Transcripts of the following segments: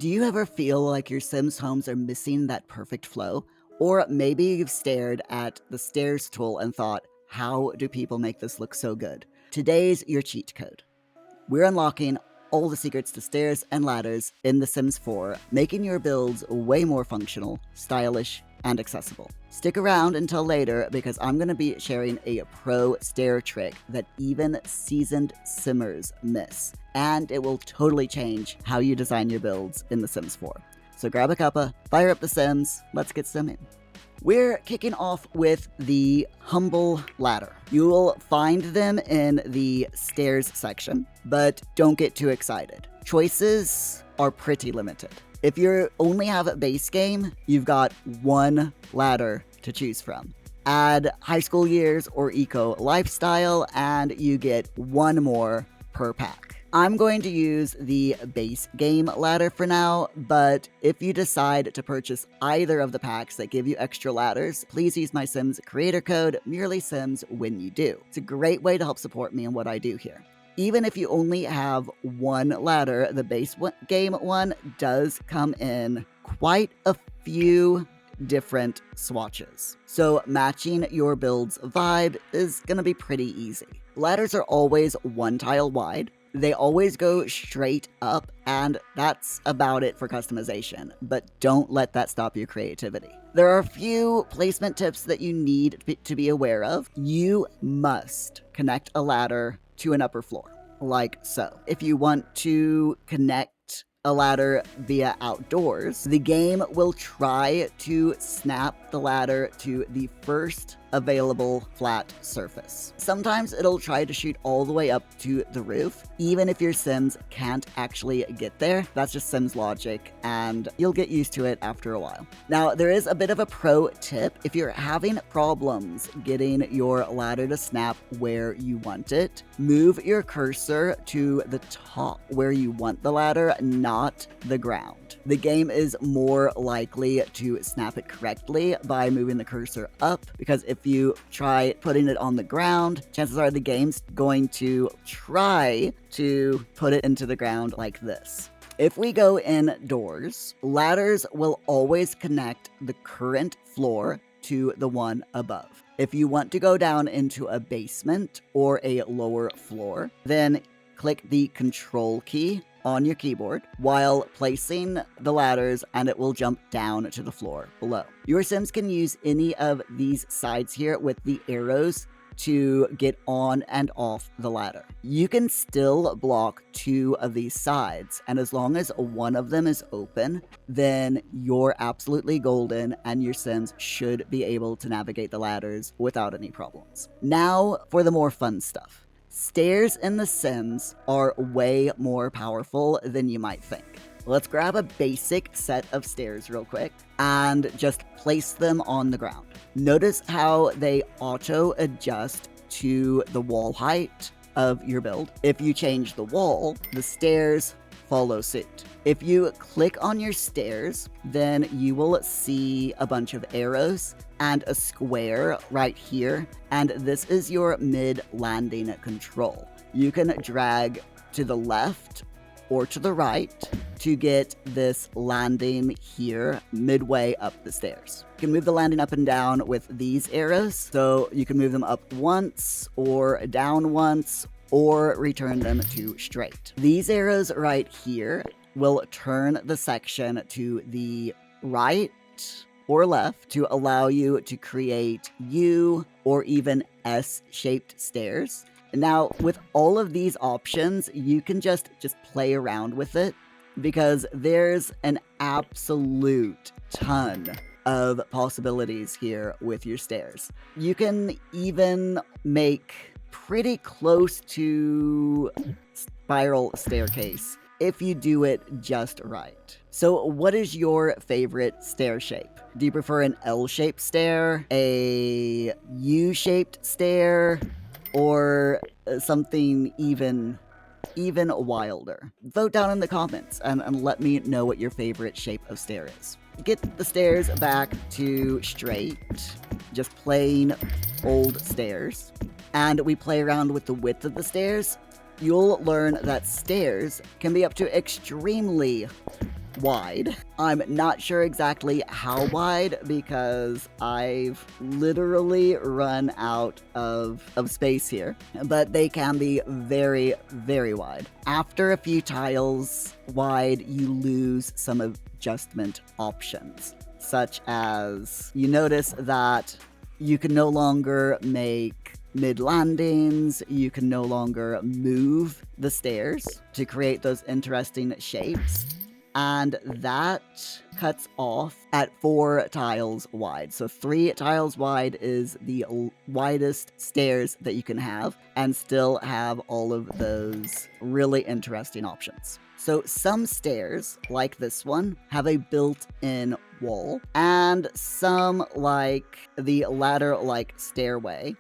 Do you ever feel like your Sims homes are missing that perfect flow? Or maybe you've stared at the stairs tool and thought, how do people make this look so good? Today's your cheat code. We're unlocking all the secrets to stairs and ladders in The Sims 4, making your builds way more functional, stylish, and accessible. Stick around until later because I'm going to be sharing a pro stair trick that even seasoned Simmers miss, and it will totally change how you design your builds in The Sims 4. So grab a cuppa, fire up The Sims, let's get simming. We're kicking off with the humble ladder. You will find them in the stairs section, but don't get too excited. Choices are pretty limited. If you only have a base game, you've got one ladder to choose from. Add high school years or eco lifestyle, and you get one more per pack. I'm going to use the base game ladder for now, but if you decide to purchase either of the packs that give you extra ladders, please use my Sims creator code, MerelySims, when you do. It's a great way to help support me in what I do here. Even if you only have one ladder, the base game one does come in quite a few different swatches. So matching your build's vibe is going to be pretty easy. Ladders are always one tile wide. They always go straight up, and that's about it for customization, but don't let that stop your creativity. There are a few placement tips that you need to be aware of. You must connect a ladder to an upper floor, like so. If you want to connect a ladder via outdoors, the game will try to snap the ladder to the first available flat surface. Sometimes it'll try to shoot all the way up to the roof, even if your Sims can't actually get there. That's just Sims logic, and you'll get used to it after a while. Now, there is a bit of a pro tip. If you're having problems getting your ladder to snap where you want it, move your cursor to the top where you want the ladder, not the ground. The game is more likely to snap it correctly by moving the cursor up, because if you try putting it on the ground, chances are the game's going to try to put it into the ground like this. If we go indoors, ladders will always connect the current floor to the one above. If you want to go down into a basement or a lower floor, then click the Control key on your keyboard while placing the ladders, and it will jump down to the floor below. Your Sims can use any of these sides here with the arrows to get on and off the ladder. You can still block two of these sides, and as long as one of them is open, then you're absolutely golden and your Sims should be able to navigate the ladders without any problems. Now for the more fun stuff. Stairs in The Sims are way more powerful than you might think. Let's grab a basic set of stairs real quick and just place them on the ground. Notice how they auto-adjust to the wall height of your build. If you change the wall, the stairs follow suit. If you click on your stairs, then you will see a bunch of arrows and a square right here, and this is your mid-landing control. You can drag to the left or to the right to get this landing here midway up the stairs. You can move the landing up and down with these arrows, so you can move them up once or down once or return them to straight. These arrows right here will turn the section to the right or left to allow you to create U or even S-shaped stairs. Now, with all of these options, you can just play around with it because there's an absolute ton of possibilities here with your stairs. You can even make pretty close to spiral staircase if you do it just right. So what is your favorite stair shape? Do you prefer an L-shaped stair, a U-shaped stair, or something even wilder? Vote down in the comments and let me know what your favorite shape of stair is. Get the stairs back to straight, just plain old stairs, and we play around with the width of the stairs. You'll learn that stairs can be up to extremely wide. I'm not sure exactly how wide because I've literally run out of space here, but they can be very, very wide. After a few tiles wide, you lose some adjustment options, such as you notice that you can no longer make mid-landings, you can no longer move the stairs to create those interesting shapes, and that cuts off at 4 tiles wide. So 3 tiles wide is the widest stairs that you can have and still have all of those really interesting options. So some stairs, like this one, have a built-in wall, and some, like the ladder-like stairway,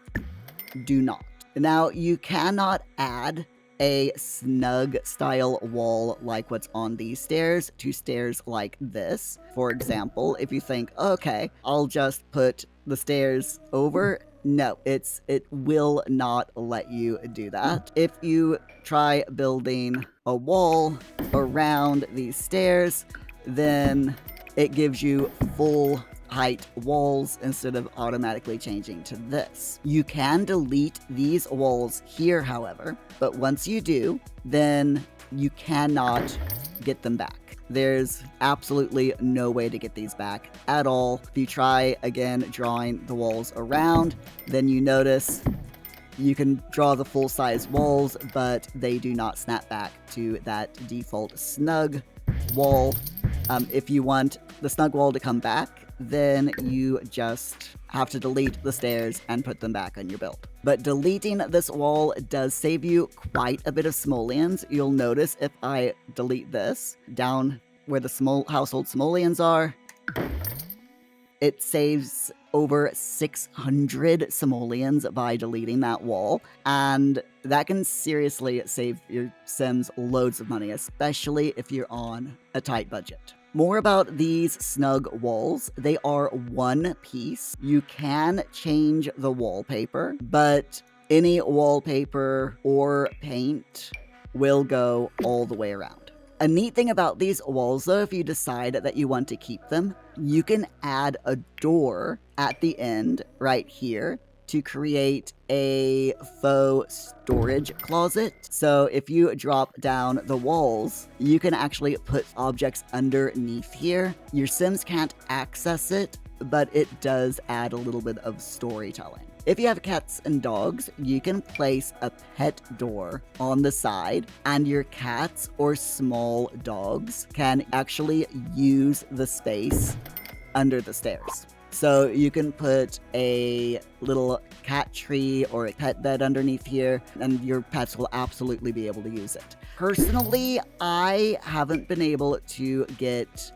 do not. Now, you cannot add a snug style wall like what's on these stairs to stairs like this. For example, if you think, okay, I'll just put the stairs over. No, it will not let you do that. If you try building a wall around these stairs, then it gives you full height walls instead of automatically changing to this. You can delete these walls here, however, but once you do, then you cannot get them back. There's absolutely no way to get these back at all. If you try again drawing the walls around, then you notice you can draw the full-size walls, but they do not snap back to that default snug wall. If you want the snug wall to come back, then you just have to delete the stairs and put them back on your build. But deleting this wall does save you quite a bit of simoleons. You'll notice if I delete this, down where the household simoleons are, it saves over 600 simoleons by deleting that wall, and that can seriously save your Sims loads of money, especially if you're on a tight budget. More about these snug walls. They are one piece. You can change the wallpaper, but any wallpaper or paint will go all the way around. A neat thing about these walls, though, if you decide that you want to keep them, you can add a door at the end right here to create a faux storage closet. So if you drop down the walls, you can actually put objects underneath here. Your Sims can't access it, but it does add a little bit of storytelling. If you have cats and dogs, you can place a pet door on the side, and your cats or small dogs can actually use the space under the stairs. So you can put a little cat tree or a pet bed underneath here, and your pets will absolutely be able to use it. Personally, I haven't been able to get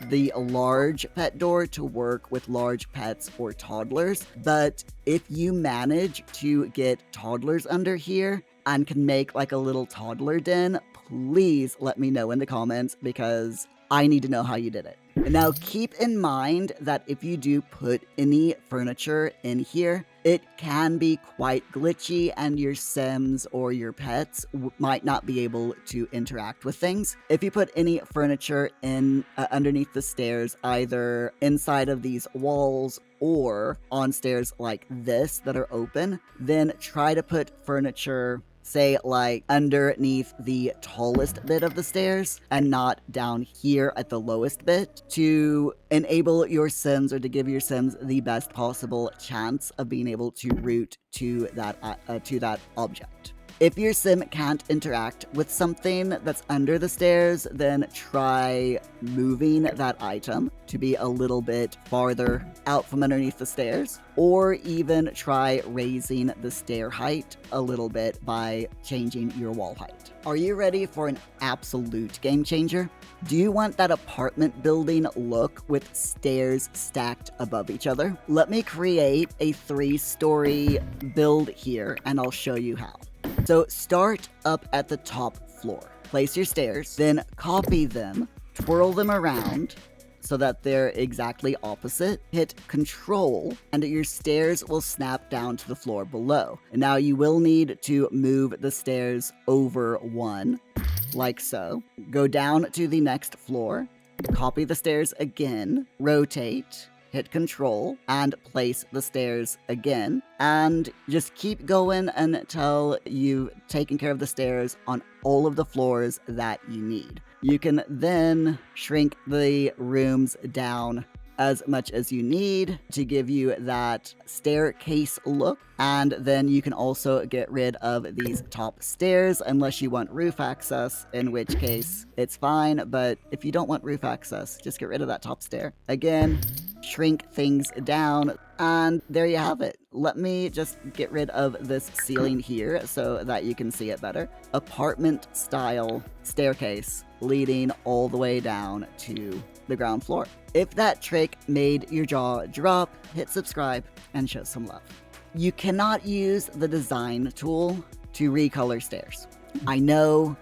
the large pet door to work with large pets or toddlers, but if you manage to get toddlers under here and can make like a little toddler den, please let me know in the comments because I need to know how you did it. Now keep in mind that if you do put any furniture in here, it can be quite glitchy and your Sims or your pets might not be able to interact with things. If you put any furniture in underneath the stairs, either inside of these walls or on stairs like this that are open, then try to put furniture, say, like underneath the tallest bit of the stairs and not down here at the lowest bit to enable your Sims or to give your Sims the best possible chance of being able to route to that object. If your Sim can't interact with something that's under the stairs, then try moving that item to be a little bit farther out from underneath the stairs, or even try raising the stair height a little bit by changing your wall height. Are you ready for an absolute game changer? Do you want that apartment building look with stairs stacked above each other? Let me create a 3-story build here and I'll show you how. So start up at the top floor. Place your stairs, then copy them, twirl them around so that they're exactly opposite. Hit Control, and your stairs will snap down to the floor below. And now you will need to move the stairs over one, like so. Go down to the next floor, Copy the stairs again, rotate, hit control, and place the stairs again. And just keep going until you've taken care of the stairs on all of the floors that you need. You can then shrink the rooms down as much as you need to give you that staircase look. And then you can also get rid of these top stairs unless you want roof access, in which case it's fine. But if you don't want roof access, just get rid of that top stair. Again, shrink things down, and there you have it. Let me just get rid of this ceiling here so that you can see it better. Apartment style staircase leading all the way down to the ground floor. If that trick made your jaw drop, hit subscribe and show some love. You cannot use the design tool to recolor stairs. I know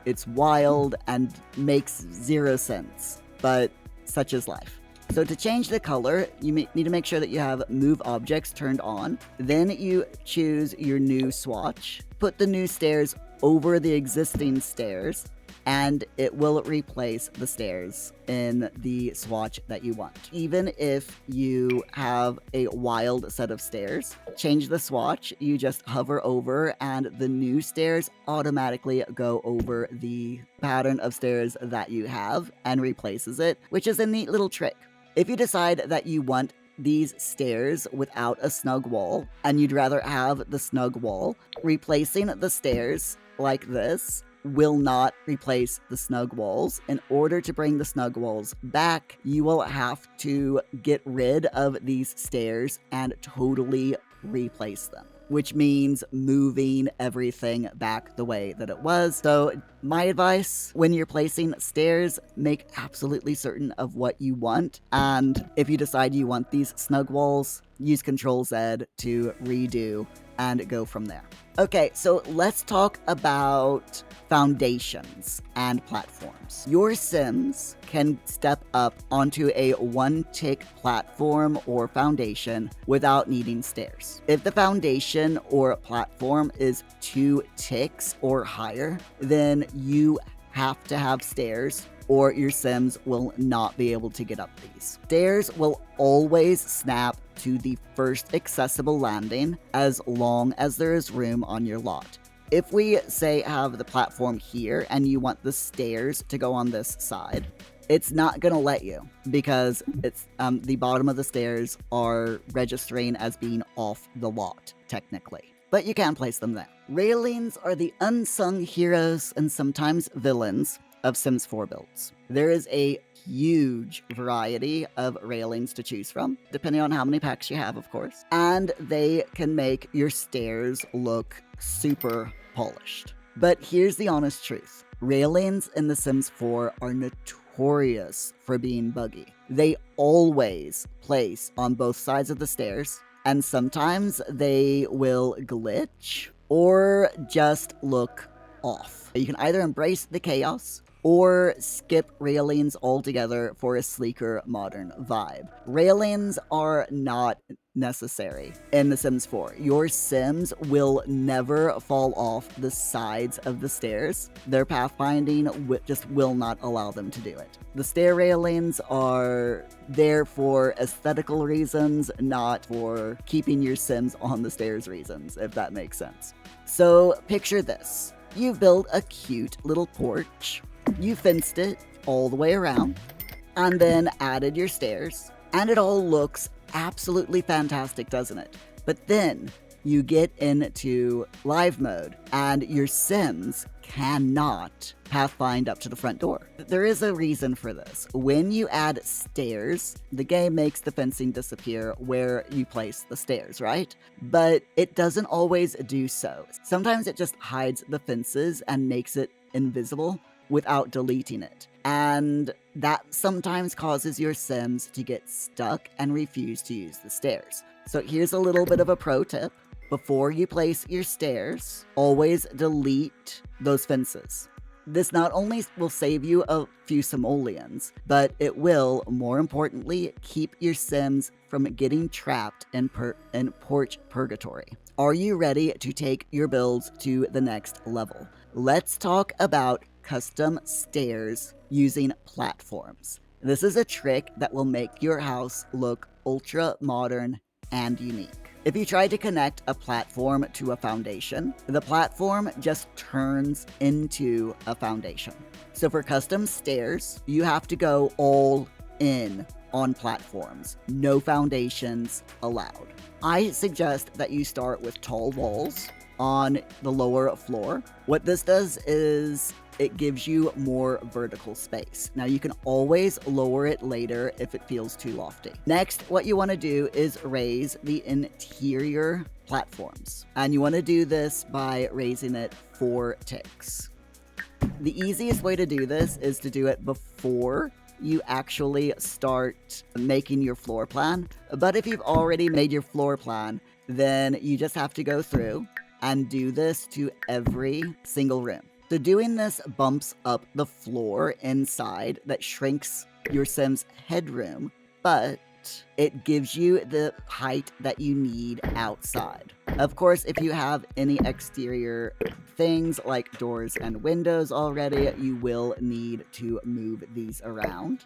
it's wild and makes zero sense, but such is life. So to change the color, you need to make sure that you have move objects turned on. Then you choose your new swatch, put the new stairs over the existing stairs, and it will replace the stairs in the swatch that you want. Even if you have a wild set of stairs, change the swatch, you just hover over and the new stairs automatically go over the pattern of stairs that you have and replaces it, which is a neat little trick. If you decide that you want these stairs without a snug wall and you'd rather have the snug wall, replacing the stairs like this will not replace the snug walls. In order to bring the snug walls back, you will have to get rid of these stairs and totally replace them, which means moving everything back the way that it was. So my advice, when you're placing stairs, make absolutely certain of what you want. And if you decide you want these snug walls, use Control-Z to redo and go from there. Okay, so let's talk about foundations and platforms. Your Sims can step up onto a one-tick platform or foundation without needing stairs. If the foundation or platform is 2 ticks or higher, then you have to have stairs or your Sims will not be able to get up these. Stairs will always snap to the first accessible landing as long as there is room on your lot. If we say have the platform here and you want the stairs to go on this side, it's not gonna let you because it's the bottom of the stairs are registering as being off the lot technically, but you can place them there. Railings are the unsung heroes and sometimes villains of Sims 4 builds. There is a huge variety of railings to choose from, depending on how many packs you have, of course, and they can make your stairs look super polished. But here's the honest truth. Railings in The Sims 4 are notorious for being buggy. They always place on both sides of the stairs, and sometimes they will glitch or just look off. You can either embrace the chaos or skip railings altogether for a sleeker, modern vibe. Railings are not necessary in The Sims 4. Your Sims will never fall off the sides of the stairs. Their pathfinding just will not allow them to do it. The stair railings are there for aesthetical reasons, not for keeping your Sims on the stairs reasons, if that makes sense. So picture this. You build a cute little porch. You fenced it all the way around and then added your stairs, and it all looks absolutely fantastic, doesn't it? But then you get into live mode and your Sims cannot pathfind up to the front door. There is a reason for this. When you add stairs, the game makes the fencing disappear where you place the stairs, right? But it doesn't always do so. Sometimes it just hides the fences and makes it invisible without deleting it. And that sometimes causes your Sims to get stuck and refuse to use the stairs. So here's a little bit of a pro tip. Before you place your stairs, always delete those fences. This not only will save you a few simoleons, but it will, more importantly, keep your Sims from getting trapped in porch purgatory. Are you ready to take your builds to the next level? Let's talk about custom stairs using platforms. This is a trick that will make your house look ultra modern and unique. If you try to connect a platform to a foundation, the platform just turns into a foundation. So for custom stairs, you have to go all in on platforms. No foundations allowed. I suggest that you start with tall walls on the lower floor. What this does is it gives you more vertical space. Now you can always lower it later if it feels too lofty. Next, what you want to do is raise the interior platforms. And you want to do this by raising it 4 ticks. The easiest way to do this is to do it before you actually start making your floor plan. But if you've already made your floor plan, then you just have to go through and do this to every single room. So doing this bumps up the floor inside that shrinks your Sim's headroom, but it gives you the height that you need outside. Of course, if you have any exterior things like doors and windows already, you will need to move these around.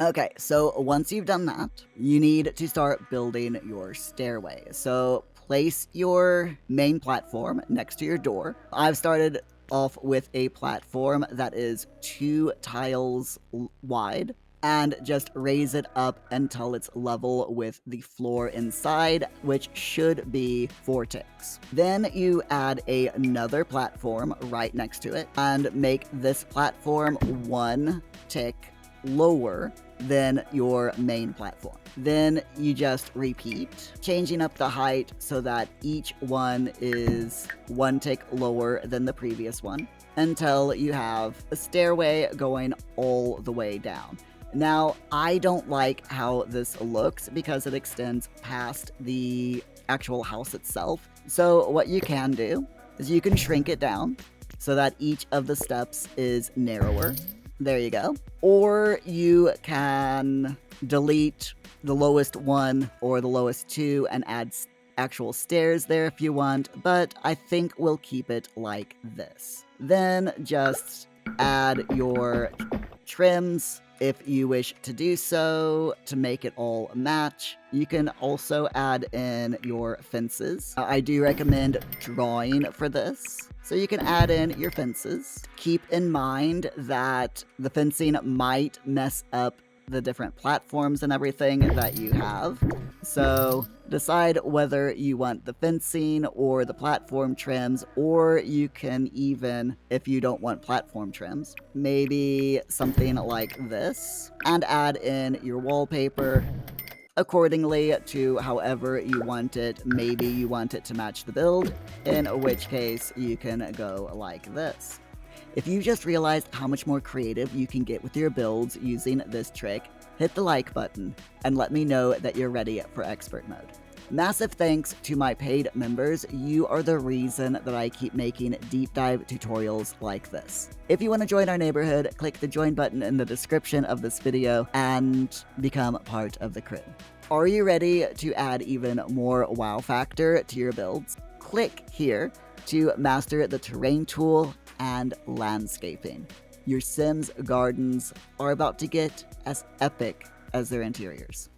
Okay, so once you've done that, you need to start building your stairway. So place your main platform next to your door. I've started off with a platform that is 2 tiles wide, and just raise it up until it's level with the floor inside, which should be 4 ticks. Then you add another platform right next to it and make this platform 1 tick lower than your main platform. Then you just repeat, changing up the height so that each one is 1 tick lower than the previous one, until you have a stairway going all the way down. Now, I don't like how this looks because it extends past the actual house itself. So what you can do is you can shrink it down so that each of the steps is narrower. There you go. Or you can delete the lowest one or the lowest 2 and add actual stairs there if you want, but I think we'll keep it like this. Then just add your trims if you wish to do so to make it all match. You can also add in your fences. I do recommend drawing for this. So you can add in your fences. Keep in mind that the fencing might mess up the different platforms and everything that you have. So decide whether you want the fencing or the platform trims, or you can even, if you don't want platform trims, maybe something like this, and add in your wallpaper accordingly to however you want it. Maybe you want it to match the build, in which case you can go like this. If you just realized how much more creative you can get with your builds using this trick, hit the like button and let me know that you're ready for expert mode. Massive thanks to my paid members. You are the reason that I keep making deep dive tutorials like this. If you want to join our neighborhood, click the join button in the description of this video and become part of the crew. Are you ready to add even more wow factor to your builds? Click here to master the terrain tool and landscaping. Your Sims gardens are about to get as epic as their interiors.